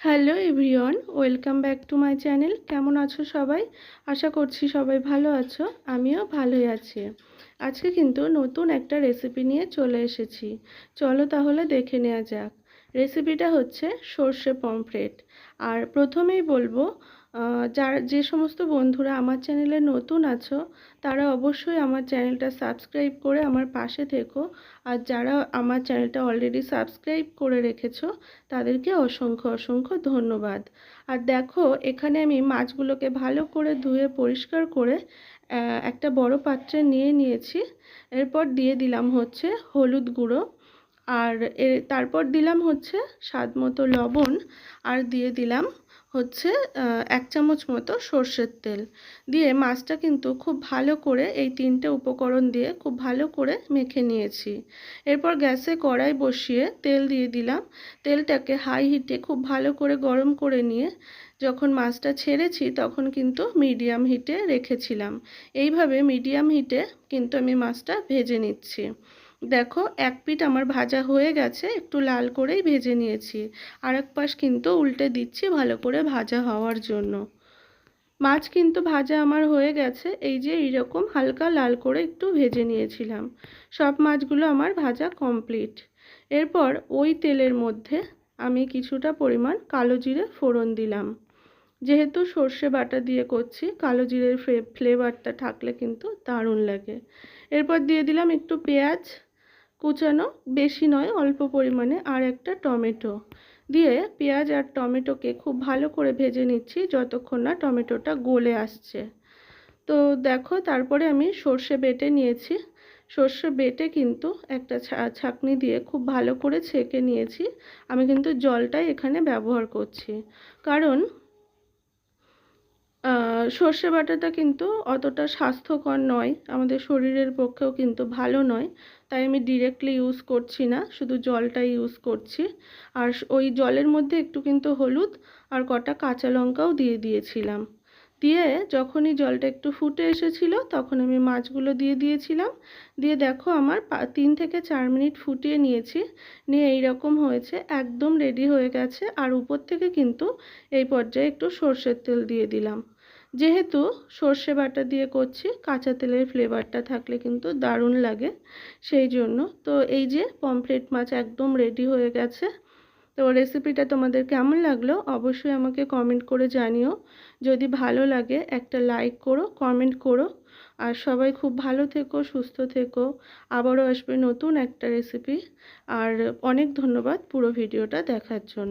Hello everyone, welcome back to my channel. কেমন আছো সবাই? আশা করছি সবাই ভালো আছো। আমিও ভালোই আছি। আজকে কিন্তু নতুন একটা রেসিপি নিয়ে চলে এসেছি। চলো তাহলে দেখে নেওয়া যাক। রেসিপিটা হচ্ছে সর্ষে পমফ্রেট। আর প্রথমেই বলবো, যে সমস্ত বন্ধুরা আমার চ্যানেলে নতুন আছো তারা অবশ্যই আমার চ্যানেলটা সাবস্ক্রাইব করে আমার পাশে থেকো। আর যারা আমার চ্যানেলটা অলরেডি সাবস্ক্রাইব করে রেখেছো তাদেরকে অসংখ্য অসংখ্য ধন্যবাদ। আর দেখো, এখানে আমি মাছগুলোকে ভালো করে ধুয়ে পরিষ্কার করে একটা বড় পাত্রে নিয়ে নিয়েছি। এরপর দিয়ে দিলাম হচ্ছে হলুদ গুঁড়ো, আর তারপর দিলাম হচ্ছে স্বাদ মতো লবণ, আর দিয়ে দিলাম হচ্ছে 1 চামচ মতো সর্ষের তেল। দিয়ে মাছটা কিন্তু খুব ভালো করে এই 3টে উপকরণ দিয়ে খুব ভালো করে মেখে নিয়েছি। এরপর গ্যাসে কড়াই বসিয়ে তেল দিয়ে দিলাম। তেলটাকে হাই হিটে খুব ভালো করে গরম করে নিয়ে যখন মাছটা ছেড়েছি তখন কিন্তু মিডিয়াম হিটে রেখেছিলাম। এইভাবে মিডিয়াম হিটে কিন্তু আমি মাছটা ভেজে নিচ্ছি। দেখো, এক পিঠ আমার ভাজা হয়ে গেছে, একটু লাল করেই ভেজে নিয়েছি। আর এক পাশ কিন্তু উল্টে দিচ্ছি ভালো করে ভাজা হওয়ার জন্য। মাছ কিন্তু ভাজা আমার হয়ে গেছে, এই যে এইরকম হালকা লাল করে একটু ভেজে নিয়েছিলাম। সব মাছগুলো আমার ভাজা কমপ্লিট। এরপর ওই তেলের মধ্যে আমি কিছুটা পরিমাণ কালো জিরে ফোড়ন দিলাম। যেহেতু সর্ষে বাটা দিয়ে করছি, কালো জিরের ফ্লেভারটা থাকলে কিন্তু দারুণ লাগে। এরপর দিয়ে দিলাম একটু পেঁয়াজ কুচানো, বেশি নয় অল্প পরিমাণে, আর একটা টমেটো দিয়ে পেঁয়াজ আর টমেটোকে খুব ভালো করে ভেজে নিচ্ছি যতক্ষণ না টমেটোটা গলে আসছে। তো দেখো, তারপরে আমি সর্ষে বেটে নিয়েছি। সর্ষে বেটে কিন্তু একটা ছাঁকনি দিয়ে খুব ভালো করে ছেঁকে নিয়েছি। আমি কিন্তু জলটাই এখানে ব্যবহার করছি, কারণ সর্ষে বাটাটা কিন্তু অতটা স্বাস্থ্যকর নয়, আমাদের শরীরের পক্ষেও কিন্তু ভালো নয়। তাই আমি ডিরেক্টলি ইউজ করছি না, শুধু জলটাই ইউজ করছি। আর ওই জলের মধ্যে একটু কিন্তু হলুদ আর কটা কাঁচা লঙ্কাও দিয়ে দিয়েছিলাম। দিয়ে যখনই জলটা একটু ফুটে এসেছিল তখন আমি মাছগুলো দিয়ে দিয়েছিলাম। দিয়ে দেখো, আমার 3 থেকে 4 মিনিট ফুটিয়ে নিয়েছি। নিয়ে এইরকম হয়েছে, একদম রেডি হয়ে গেছে। আর উপর থেকে কিন্তু এই পর্যায়ে একটু সর্ষের তেল দিয়ে দিলাম। যেহেতু সর্ষে বাটা দিয়ে করছি, কাঁচা তেলের ফ্লেভারটা থাকলে কিন্তু দারুণ লাগে, সেই জন্য। তো এই যে পমফ্রেট মাছ একদম রেডি হয়ে গেছে। তো রেসিপিটা তোমাদের কেমন লাগলো অবশ্যই আমাকে কমেন্ট করে জানিও। যদি ভালো লাগে একটা লাইক করো, কমেন্ট করো। আর সবাই খুব ভালো থেকো, সুস্থ থেকো। আবারও আসবে নতুন একটা রেসিপি। আর অনেক ধন্যবাদ পুরো ভিডিওটা দেখার জন্য।